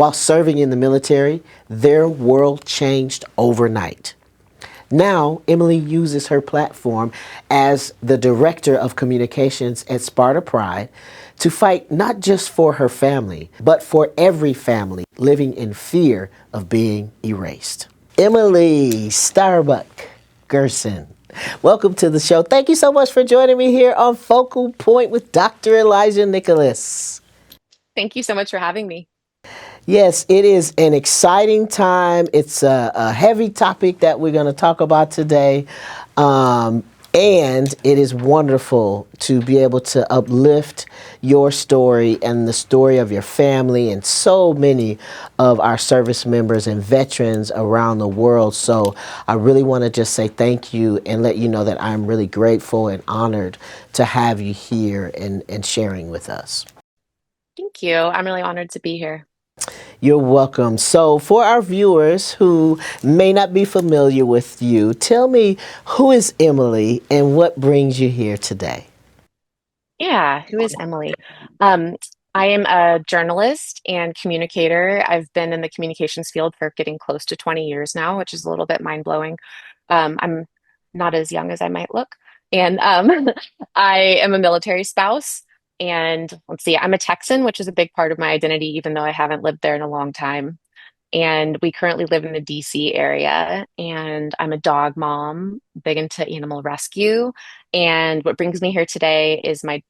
While serving in the military, their world changed overnight. Now, Emily uses her platform as the Director of Communications at Sparta Pride to fight not just for her family, but for every family living in fear of being erased. Emily Starbuck Gerson, welcome to the show. Thank you so much for joining me here on Focal Point with Dr. Elijah Nicholas. Thank you so much for having me. Yes, it is an exciting time. It's a heavy topic that we're going to talk about today. And it is wonderful to be able to uplift your story and the story of your family and so many of our service members and veterans around the world. So I really want to just say thank you and let you know that I'm really grateful and honored to have you here and sharing with us. Thank you. I'm really honored to be here. You're welcome. So for our viewers who may not be familiar with you, tell me, who is Emily and what brings you here today? Yeah, who is Emily? Um, I am a journalist and communicator. I've been in the communications field for getting close to 20 years now, which is a little bit mind-blowing. I'm not as young as I might look. And I am a military spouse. And let's see, I'm a Texan, which is a big part of my identity, even though I haven't lived there in a long time. And we currently live in the DC area. And I'm a dog mom, big into animal rescue. And what brings me here today is my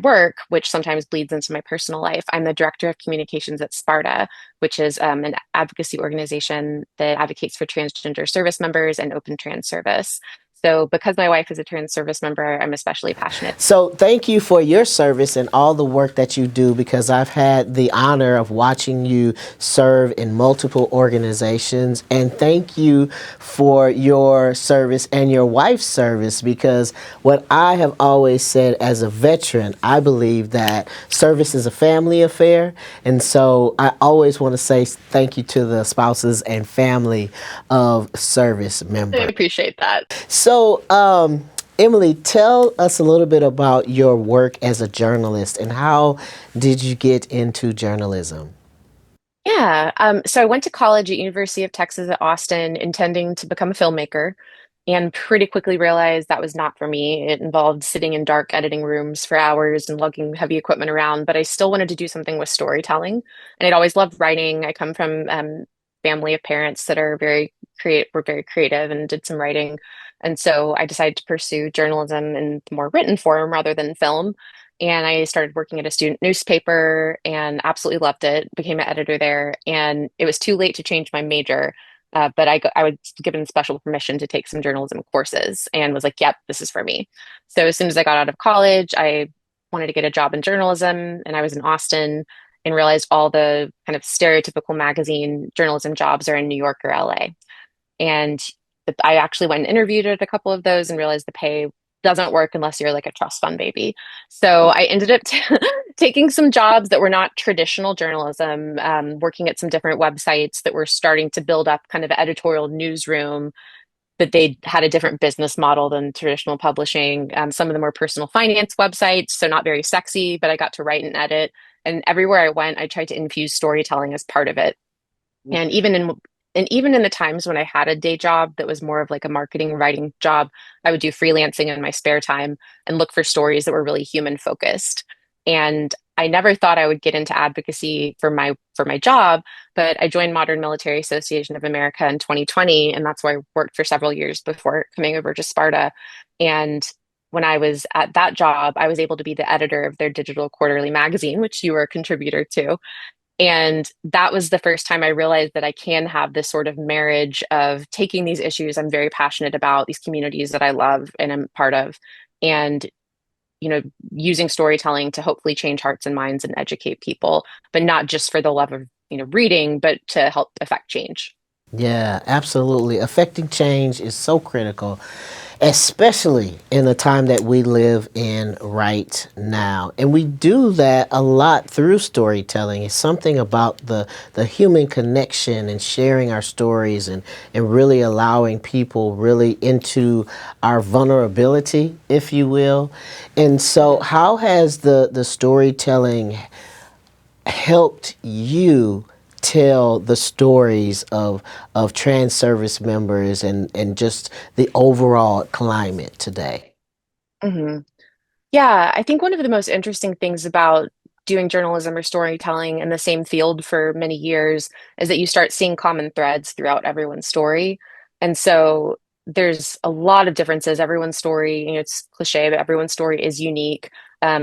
work, which sometimes bleeds into my personal life. I'm the director of communications at Sparta, which is an advocacy organization that advocates for transgender service members and open trans service. So, because my wife is a trans service member, I'm especially passionate. So thank you for your service and all the work that you do, because I've had the honor of watching you serve in multiple organizations. And thank you for your service and your wife's service, because what I have always said as a veteran, I believe that service is a family affair. And so I always want to say thank you to the spouses and family of service I members. appreciate that. So, Emily, tell us a little bit about your work as a journalist and how did you get into journalism? Yeah. So I went to college at University of Texas at Austin, intending to become a filmmaker, and pretty quickly realized that was not for me. It involved sitting in dark editing rooms for hours and lugging heavy equipment around, but I still wanted to do something with storytelling. And I'd always loved writing. I come from family of parents that are were very creative and did some writing. And so I decided to pursue journalism in more written form rather than film. And I started working at a student newspaper and absolutely loved it. Became an editor there, and it was too late to change my major. But I was given special permission to take some journalism courses and was like, yep, this is for me. So as soon as I got out of college, I wanted to get a job in journalism, and I was in Austin and realized all the kind of stereotypical magazine journalism jobs are in New York or LA. And I actually went and interviewed at a couple of those and realized the pay doesn't work unless you're like a trust fund baby. So I ended up taking some jobs that were not traditional journalism, working at some different websites that were starting to build up kind of an editorial newsroom, but they had a different business model than traditional publishing. Some of them were personal finance websites, so not very sexy, but I got to write and edit. And everywhere I went, I tried to infuse storytelling as part of it. And even in the times when I had a day job that was more of like a marketing writing job, I would do freelancing in my spare time and look for stories that were really human focused. And I never thought I would get into advocacy for my job, but I joined Modern Military Association of America in 2020, and that's where I worked for several years before coming over to Sparta. And when I was at that job, I was able to be the editor of their digital quarterly magazine, which you were a contributor to. And that was the first time I realized that I can have this sort of marriage of taking these issues I'm very passionate about, these communities that I love and am part of, and using storytelling to hopefully change hearts and minds and educate people, but not just for the love of reading, but to help affect change. Yeah, absolutely. Affecting change is so critical, especially in the time that we live in right now. And we do that a lot through storytelling. It's something about the human connection and sharing our stories and really allowing people really into our vulnerability, if you will. And so how has the storytelling helped you tell the stories of trans service members and just the overall climate today? hmm Yeah, I think one of the most interesting things about doing journalism or storytelling in the same field for many years is that you start seeing common threads throughout everyone's story. And so there's a lot of differences. Everyone's story, it's cliche, but everyone's story is unique.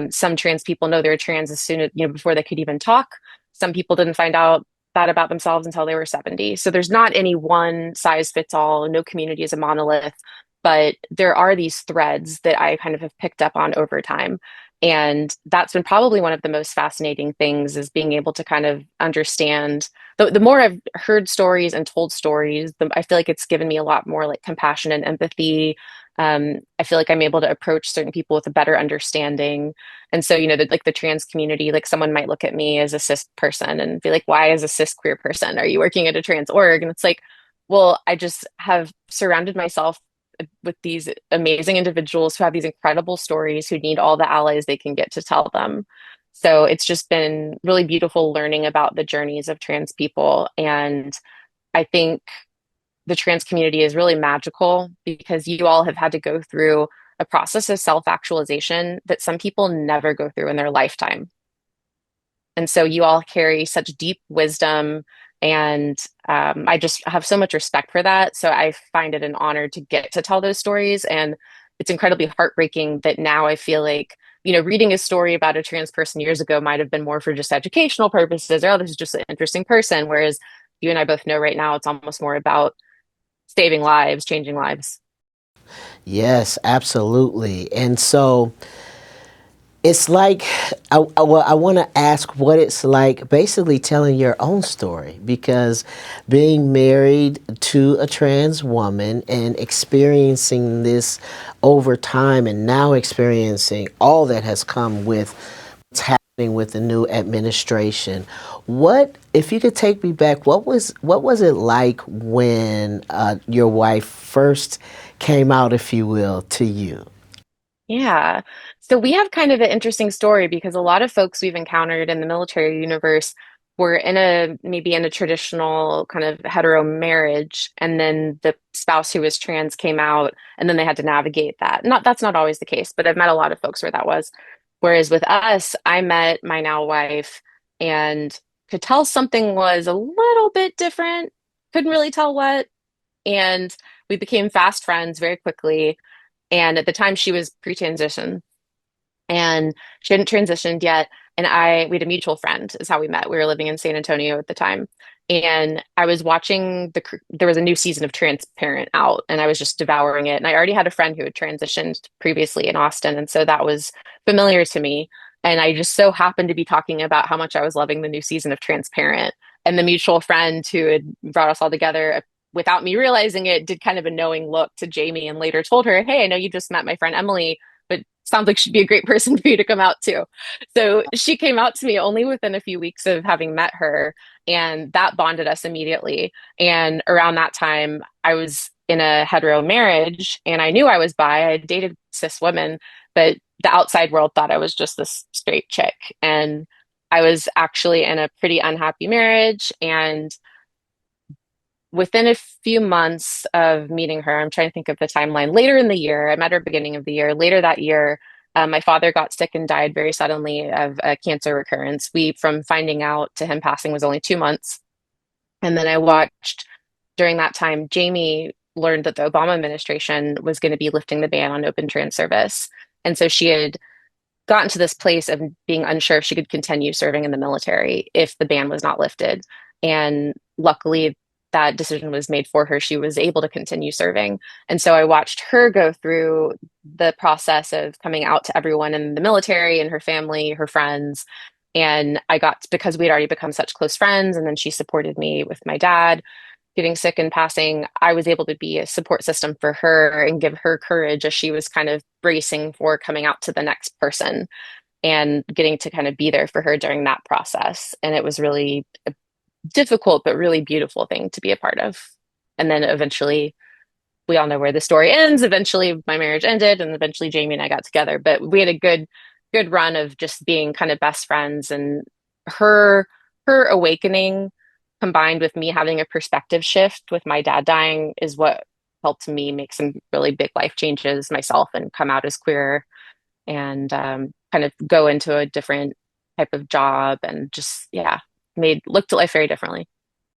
Some trans people know they're trans as soon as, before they could even talk. Some people didn't find out that about themselves until they were 70. So there's not any one size fits all. No community is a monolith, but there are these threads that I kind of have picked up on over time. And that's been probably one of the most fascinating things is being able to kind of understand the more I've heard stories and told stories, I feel like it's given me a lot more like compassion and empathy. I feel like I'm able to approach certain people with a better understanding. And so, like the trans community, like someone might look at me as a cis person and be like, why as a cis queer person are you working at a trans org? And it's like, well, I just have surrounded myself with these amazing individuals who have these incredible stories who need all the allies they can get to tell them. So it's just been really beautiful learning about the journeys of trans people. And I think the trans community is really magical because you all have had to go through a process of self actualization that some people never go through in their lifetime. And so you all carry such deep wisdom. And I just have so much respect for that. So I find it an honor to get to tell those stories. And it's incredibly heartbreaking that now I feel like, reading a story about a trans person years ago might have been more for just educational purposes, or oh, this is just an interesting person. Whereas you and I both know right now it's almost more about saving lives, changing lives. Yes, absolutely. And so it's like I want to ask what it's like basically telling your own story because being married to a trans woman and experiencing this over time and now experiencing all that has come with what's happening with the new administration. What if you could take me back, what was it like when your wife first came out, if you will, to you? Yeah. So we have kind of an interesting story because a lot of folks we've encountered in the military universe were maybe in a traditional kind of hetero marriage, and then the spouse who was trans came out, and then they had to navigate that. That's not always the case, but I've met a lot of folks where that was. Whereas with us, I met my now wife and could tell something was a little bit different, couldn't really tell what, and we became fast friends very quickly. And at the time, she was pre-transition and she hadn't transitioned yet. And we had a mutual friend, is how we met. We were living in San Antonio at the time. And I was watching there was a new season of Transparent out, and I was just devouring it. And I already had a friend who had transitioned previously in Austin. And so that was familiar to me. And I just so happened to be talking about how much I was loving the new season of Transparent. And the mutual friend who had brought us all together, without me realizing it, did kind of a knowing look to Jamie and later told her, hey, I know you just met my friend Emily, but sounds like she'd be a great person for you to come out to. So she came out to me only within a few weeks of having met her, and that bonded us immediately. And around that time, I was in a hetero marriage, and I knew I was bi. I had dated cis women, but the outside world thought I was just this straight chick. And I was actually in a pretty unhappy marriage, and within a few months of meeting her, I'm trying to think of the timeline. Later in the year, I met her beginning of the year. Later that year, my father got sick and died very suddenly of a cancer recurrence. From finding out to him passing was only 2 months. And then I watched during that time, Jamie learned that the Obama administration was going to be lifting the ban on open trans service. And so she had gotten to this place of being unsure if she could continue serving in the military if the ban was not lifted. And luckily, that decision was made for her. She was able to continue serving. And so I watched her go through the process of coming out to everyone in the military and her family, her friends. And because we had already become such close friends, and then she supported me with my dad getting sick and passing, I was able to be a support system for her and give her courage as she was kind of bracing for coming out to the next person and getting to kind of be there for her during that process. And it was really a difficult, but really beautiful thing to be a part of. And then eventually, we all know where the story ends. Eventually, my marriage ended, and eventually, Jamie and I got together. But we had a good run of just being kind of best friends and her her awakening combined with me having a perspective shift with my dad dying is what helped me make some really big life changes myself and come out as queer and kind of go into a different type of job and just yeah made looked at life very differently.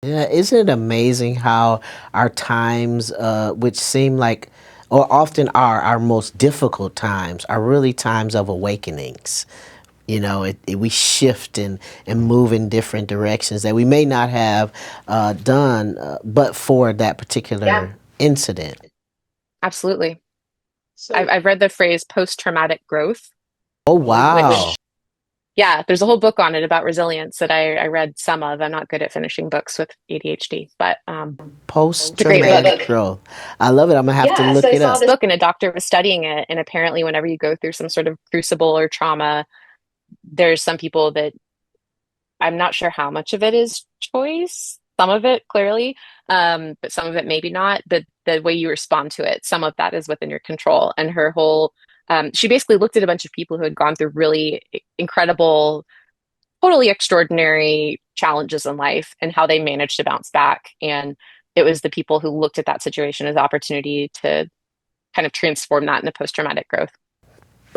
Yeah, isn't it amazing how our times, which seem like, or often are our most difficult times, are really times of awakenings. We shift and move in different directions that we may not have done, but for that Yeah, particular incident. absolutely. I've read the phrase post-traumatic growth, Oh, wow. which yeah, there's a whole book on it about resilience that I read some of. I'm not good at finishing books with ADHD, but Post it's a great book. traumatic growth. I love it. I'm going to have to Yeah, so look I it saw up. this book and a doctor was studying it, and apparently, whenever you go through some sort of crucible or trauma, there's some people that I'm not sure how much of it is choice, some of it clearly, but some of it maybe not. But the way you respond to it, some of that is within your control. And her whole, she basically looked at a bunch of people who had gone through really incredible, totally extraordinary challenges in life and how they managed to bounce back. And it was the people who looked at that situation as opportunity to kind of transform that into post-traumatic growth.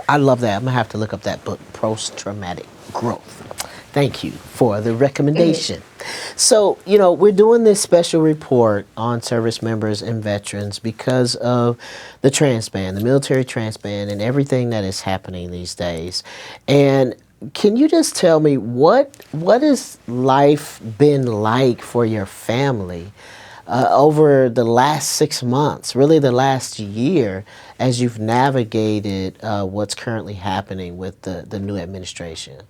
I love that. I'm going to have to look up that book, Post Traumatic Growth. Thank you for the Mhm. recommendation. So, we're doing this special report on service members and veterans because of the trans ban, the military trans ban, and everything that is happening these days. And can you just tell me what has life been like for your family over the last 6 months, really the last year, as you've navigated what's currently happening with the new administration?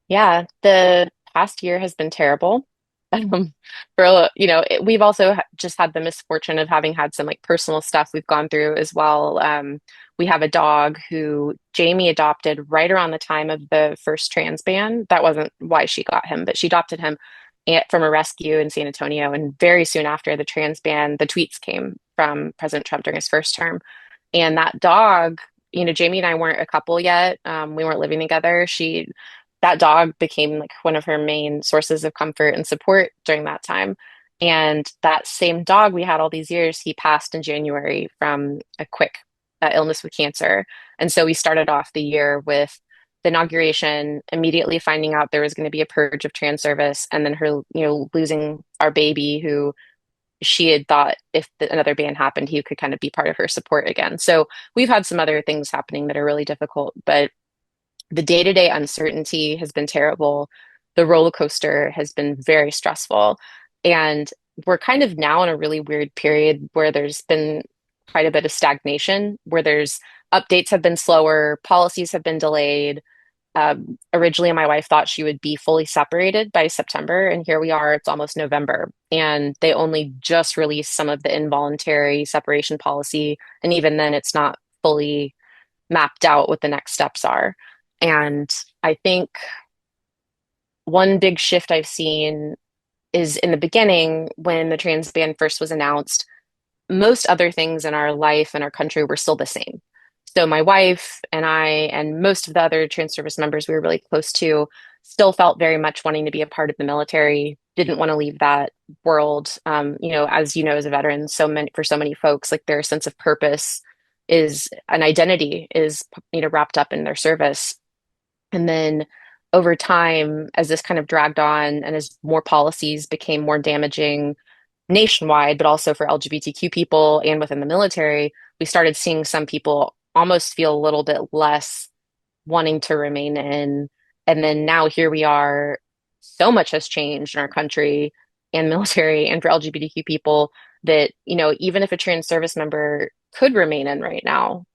Yeah, the past year has been terrible. Um, we've also just had the misfortune of having had some like personal stuff we've gone through as well. We have a dog who Jamie adopted right around the time of the first trans ban. That wasn't why she got him, but she adopted him from a rescue in San Antonio. And very soon after the trans ban, the tweets came from President Trump during his first term. And that dog, Jamie and I weren't a couple yet. We weren't living together. That dog became like one of her main sources of comfort and support during that time. And that same dog we had all these years, he passed in January from a quick illness with cancer. And so we started off the year with the inauguration, immediately finding out there was going to be a purge of trans service, and then her, losing our baby who she had thought if another ban happened, he could kind of be part of her support again. So we've had some other things happening that are really difficult, but the day-to-day uncertainty has been terrible. The roller coaster has been very stressful. And we're kind of now in a really weird period where there's been quite a bit of stagnation, where there's updates have been slower, policies have been delayed. Originally, my wife thought she would be fully separated by September, and here we are, it's almost November. And they only just released some of the involuntary separation policy. And even then, it's not fully mapped out what the next steps are. And I think one big shift I've seen is in the beginning when the trans ban first was announced, most other things in our life and our country were still the same. So my wife and I and most of the other trans service members we were really close to still felt very much wanting to be a part of the military, didn't want to leave that world. As you know, as a veteran, so many folks, like their sense of purpose is an identity is, wrapped up in their service. And then over time, as this kind of dragged on and as more policies became more damaging nationwide, but also for LGBTQ people and within the military, we started seeing some people almost feel a little bit less wanting to remain in. And then now here we are, so much has changed in our country and military and for LGBTQ people that, even if a trans service member could remain in right now,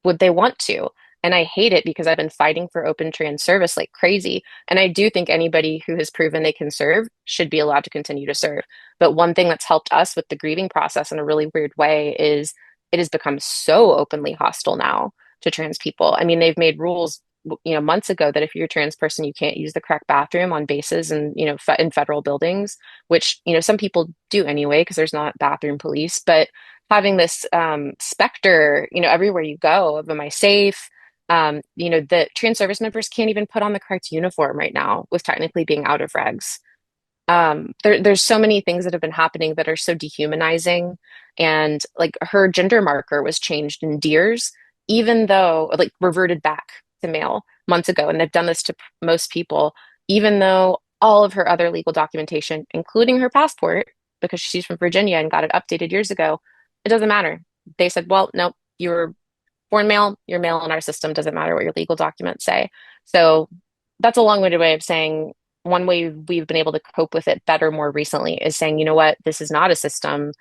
would they want to? And I hate it because I've been fighting for open trans service like crazy. And I do think anybody who has proven they can serve should be allowed to continue to serve. But one thing that's helped us with the grieving process in a really weird way is it has become so openly hostile now to trans people. I mean, they've made rules, months ago that if you're a trans person, you can't use the correct bathroom on bases and, in federal buildings, which, some people do anyway because there's not bathroom police. But having this specter, everywhere you go of am I safe? The trans service members can't even put on the correct uniform right now with technically being out of regs. There's so many things that have been happening that are so dehumanizing. And like her gender marker was changed in DEERS, even though, like, reverted back to male months ago. And they've done this to most people, even though all of her other legal documentation, including her passport, because she's from Virginia and got it updated years ago, it doesn't matter. They said, well, no, you're born male, you're male in our system, doesn't matter what your legal documents say. So that's a long-winded way of saying one way we've been able to cope with it better more recently is saying, you know what, this is not a system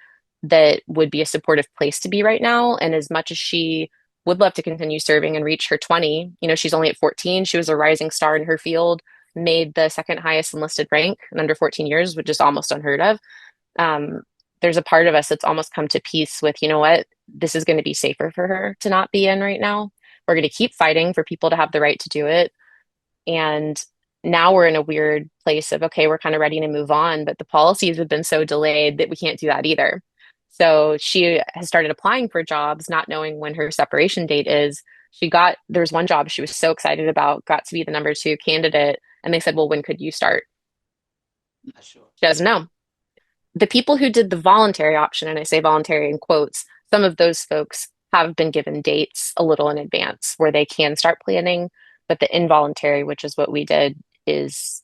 that would be a supportive place to be right now. And as much as she would love to continue serving and reach her 20, she's only at 14. She was a rising star in her field, made the second highest enlisted rank in under 14 years, which is almost unheard of. um, there's a part of us that's almost come to peace with, you know what, this is going to be safer for her to not be in right now. We're going to keep fighting for people to have the right to do it. And now we're in a weird place of, okay, we're kind of ready to move on, but the policies have been so delayed that we can't do that either. So she has started applying for jobs, not knowing when her separation date is. There was one job she was so excited about, got to be the number two candidate. And they said, well, when could you start? Not sure. She doesn't know. The people who did the voluntary option, and I say voluntary in quotes, some of those folks have been given dates a little in advance where they can start planning, but the involuntary, which is what we did, is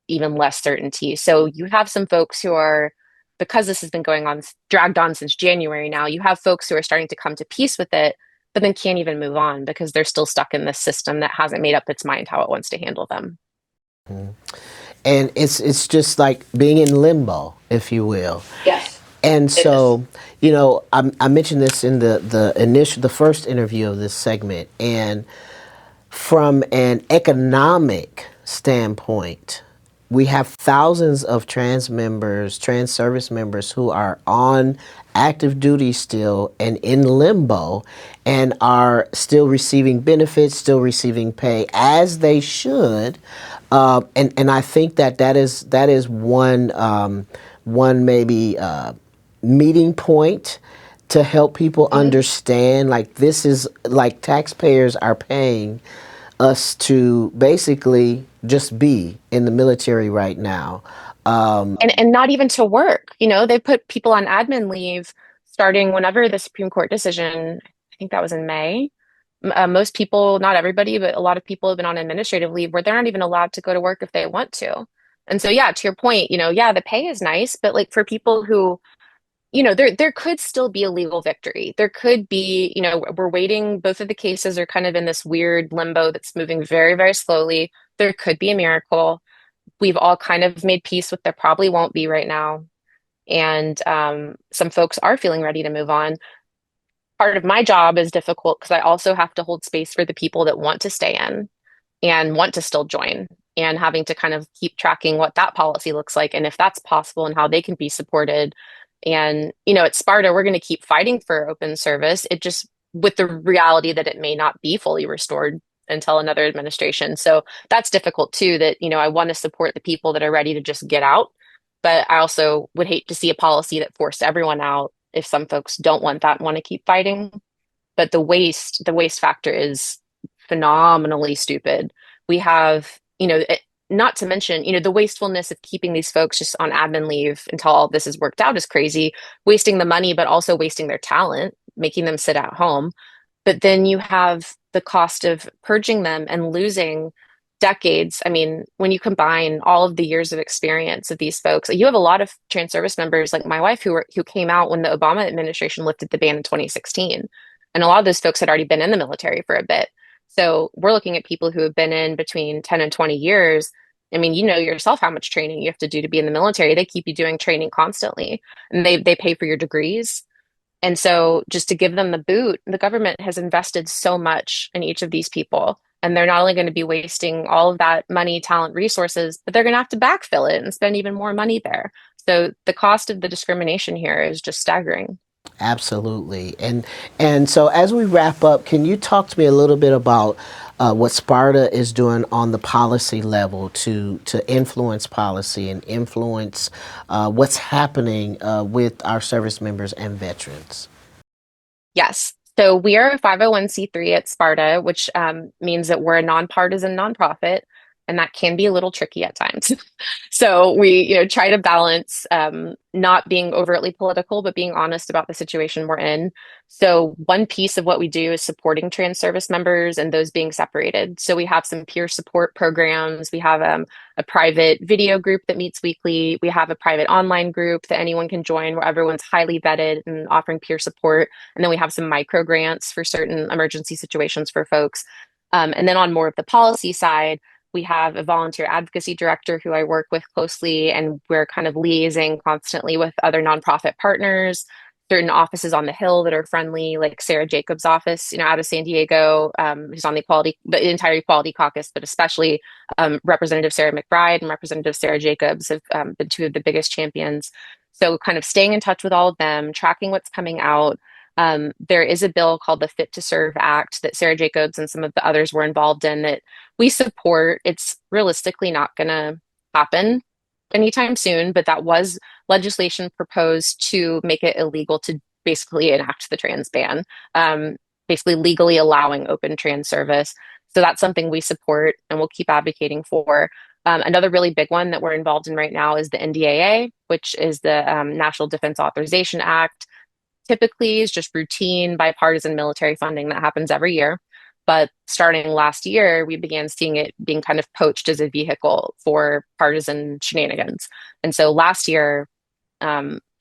even less certainty. So you have some folks who are, because this has been going on, dragged on since January now, you have folks who are starting to come to peace with it, but then can't even move on because they're still stuck in this system that hasn't made up its mind how it wants to handle them. Mhm. And it's just like being in limbo, if you will. Yes, And it is. so, I mentioned this in the first interview of this segment, and from an economic standpoint, we have thousands of trans service members who are on active duty still and in limbo and are still receiving benefits, still receiving pay as they should. And I think that is one maybe meeting point to help people Mhm. understand, like, this is like taxpayers are paying us to basically just be in the military right now. And not even to work. They put people on admin leave starting whenever the Supreme Court decision, I think that was in May. Most people, not everybody, but a lot of people have been on administrative leave where they're not even allowed to go to work if they want to. And so, yeah, to your point, yeah, the pay is nice, but like for people who, there could still be a legal victory. There could be, we're waiting. Both of the cases are kind of in this weird limbo that's moving very, very slowly. There could be a miracle. We've all kind of made peace with there probably won't be right now. And some folks are feeling ready to move on. Part of my job is difficult because I also have to hold space for the people that want to stay in and want to still join, and having to kind of keep tracking what that policy looks like and if that's possible and how they can be supported. And, at Sparta, we're going to keep fighting for open service. It just, with the reality that it may not be fully restored until another administration. So that's difficult too, that, I want to support the people that are ready to just get out. But I also would hate to see a policy that forced everyone out if some folks don't want that and want to keep fighting. But the waste factor is phenomenally stupid. We have, not to mention, the wastefulness of keeping these folks just on admin leave until all this is worked out is crazy, wasting the money, but also wasting their talent, making them sit at home. But then you have the cost of purging them and losing decades. I mean, when you combine all of the years of experience of these folks, you have a lot of trans service members like my wife who came out when the Obama administration lifted the ban in 2016. And a lot of those folks had already been in the military for a bit. So we're looking at people who have been in between 10 and 20 years. I mean, you know yourself how much training you have to do to be in the military. They keep you doing training constantly, and they pay for your degrees. And so just to give them the boot, the government has invested so much in each of these people. And they're not only going to be wasting all of that money, talent, resources, but they're going to have to backfill it and spend even more money there. So the cost of the discrimination here is just staggering. Absolutely. And so as we wrap up, can you talk to me a little bit about what Sparta is doing on the policy level to influence policy and influence what's happening with our service members and veterans? Yes. So we are a 501(c)(3 at Sparta, which means that we're a nonpartisan nonprofit, and that can be a little tricky at times. So we, try to balance not being overtly political, but being honest about the situation we're in. So one piece of what we do is supporting trans service members and those being separated. So we have some peer support programs. We have a private video group that meets weekly. We have a private online group that anyone can join where everyone's highly vetted and offering peer support. And then we have some micro grants for certain emergency situations for folks. And then on more of the policy side, we have a volunteer advocacy director who I work with closely, and we're kind of liaising constantly with other nonprofit partners, certain offices on the Hill that are friendly, like Sarah Jacobs' office, out of San Diego, who's on the entire Equality Caucus, but especially Representative Sarah McBride and Representative Sarah Jacobs have been two of the biggest champions. So kind of staying in touch with all of them, tracking what's coming out. There is a bill called the Fit to Serve Act that Sarah Jacobs and some of the others were involved in that we support. It's realistically not going to happen anytime soon, but that was legislation proposed to make it illegal to basically enact the trans ban, basically legally allowing open trans service. So that's something we support and we'll keep advocating for. Another really big one that we're involved in right now is the NDAA, which is the National Defense Authorization Act. Typically is just routine bipartisan military funding that happens every year. But starting last year, we began seeing it being kind of poached as a vehicle for partisan shenanigans. And so last year,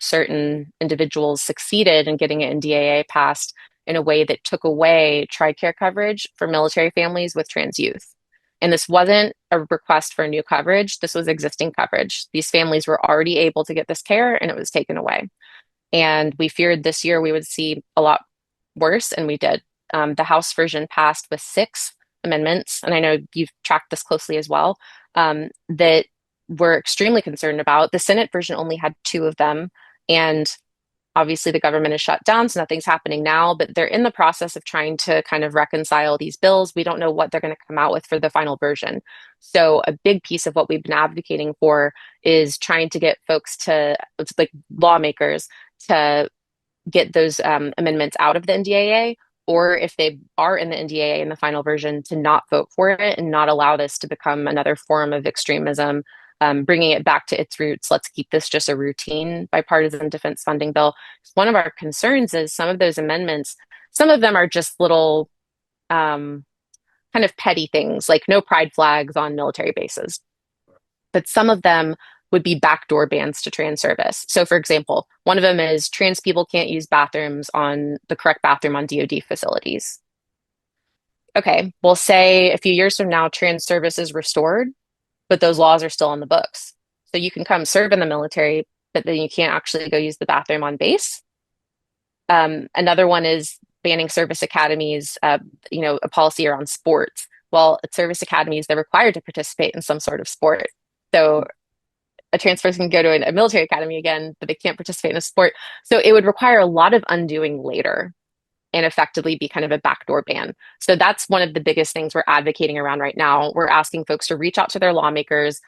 certain individuals succeeded in getting an NDAA passed in a way that took away TRICARE coverage for military families with trans youth. And this wasn't a request for new coverage. This was existing coverage. These families were already able to get this care and it was taken away. And we feared this year we would see a lot worse, and we did. The House version passed with 6 amendments, and I know you've tracked this closely as well, that we're extremely concerned about. The Senate version only had 2 of them, and obviously the government is shut down, so nothing's happening now, but they're in the process of trying to kind of reconcile these bills. We don't know what they're going to come out with for the final version. So a big piece of what we've been advocating for is trying to get folks to, it's like lawmakers, to get those amendments out of the NDAA, or if they are in the NDAA in the final version, to not vote for it and not allow this to become another form of extremism, bringing it back to its roots. Let's keep this just a routine bipartisan defense funding bill. One of our concerns is some of those amendments, some of them are just little kind of petty things, like no pride flags on military bases. But some of them would be backdoor bans to trans service. So, for example, one of them is trans people can't use bathrooms on the correct bathroom on DoD facilities. Okay, we'll say a few years from now, trans service is restored, but those laws are still on the books. So you can come serve in the military, but then you can't actually go use the bathroom on base. Another one is banning service academies, a policy around sports. Well, at service academies, they're required to participate in some sort of sport. So a trans person can go to a military academy again, but they can't participate in a sport. So it would require a lot of undoing later and effectively be kind of a backdoor ban. So that's one of the biggest things we're advocating around right now. We're asking folks to reach out to their lawmakers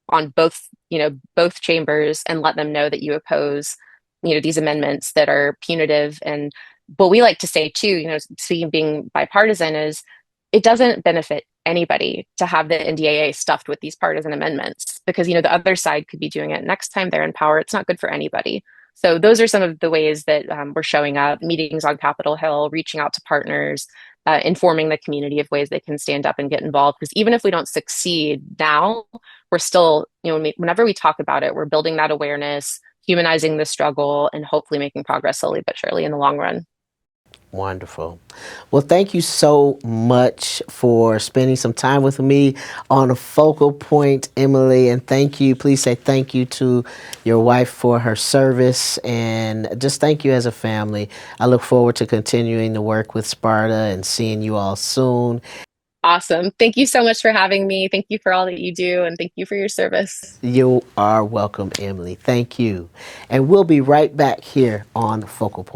on both chambers and let them know that you oppose, these amendments that are punitive. And what we like to say too, speaking being bipartisan, is it doesn't benefit anybody to have the NDAA stuffed with these partisan amendments because, the other side could be doing it next time they're in power. It's not good for anybody. So those are some of the ways that we're showing up, meetings on Capitol Hill, reaching out to partners, informing the community of ways they can stand up and get involved. Because even if we don't succeed now, we're still, whenever we talk about it, we're building that awareness, humanizing the struggle, and hopefully making progress slowly but surely in the long run. Wonderful. Well, thank you so much for spending some time with me on a focal point, Emily. And thank you. Please say thank you to your wife for her service. And just thank you as a family. I look forward to continuing to work with Sparta and seeing you all soon. Awesome. Thank you so much for having me. Thank you for all that you do. And thank you for your service. You are welcome, Emily. Thank you. And we'll be right back here on Focal Point.